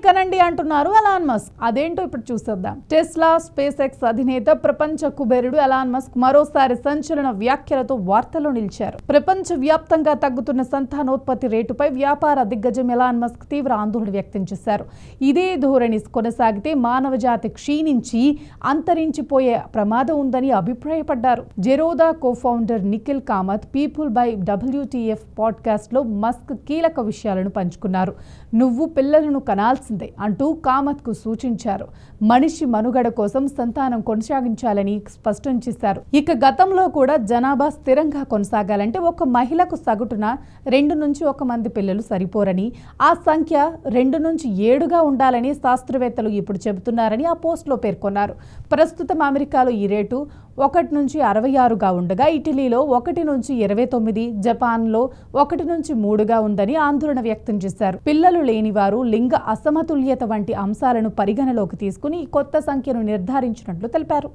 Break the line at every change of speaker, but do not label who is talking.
కనండి అంటున్నారు Elon Musk. అదేంటో ఇప్పుడు చూసేద్దాం. టెస్లా, స్పేస్ ఎక్స్ అధినేత, ప్రపంచ కుబేరుడు ఎలాన్ మస్క్ మరోసారి సంచలన వ్యాఖ్యలతో వార్తల్లో నిలిచారు. ప్రపంచ వ్యాప్తంగా తగ్గుతున్న సంతానోత్పత్తి రేటుపై వ్యాపార దిగ్గజం ఎలాన్ మస్క్ తీవ్ర ఆందోళన వ్యక్తం చేశారు. ఇదే ధోరణి కొనసాగితే మానవ జాతి క్షీణించి అంతరించిపోయే ప్రమాదం ఉందని అభిప్రాయపడ్డారు. Zerodha co-founder Nikhil Kamath people by WTF podcast లో మస్క్ కీలక విషయాలను పంచుకున్నారు. నువ్వు పిల్లలను కనాల్సిందే అంటూ కామత్ కు సూచించారు. మనిషి మనుగడ కోసం సంతానం కొనసాగించాలని స్పష్టం చేశారు. ఇక గతంలో కూడా జనాభా స్థిరంగా కొనసాగాలంటే ఒక మహిళకు సగటున 2 నుంచి 1 మంది పిల్లలు సరిపోరని, ఆ సంఖ్య 2 నుంచి 7గా ఉండాలని శాస్త్రవేత్తలు ఇప్పుడు చెబుతున్నారని ఆ పోస్ట్లో పేర్కొన్నారు. ప్రస్తుతం అమెరికాలో ఈ రేటు 1 నుంచి 66గా ఉండగా, ఇటలీలో 1 నుంచి 29, జపాన్లో 1 నుంచి 3గా ఉందని ఆందోళన వ్యక్తం చేశారు. పిల్లలు లేనివారు లింగ అసమతుల్యత వంటి అంశాలను పరిగణలోకి తీసుకుని ఈ కొత్త సంఖ్యను నిర్ధారించినట్లు తెలిపారు.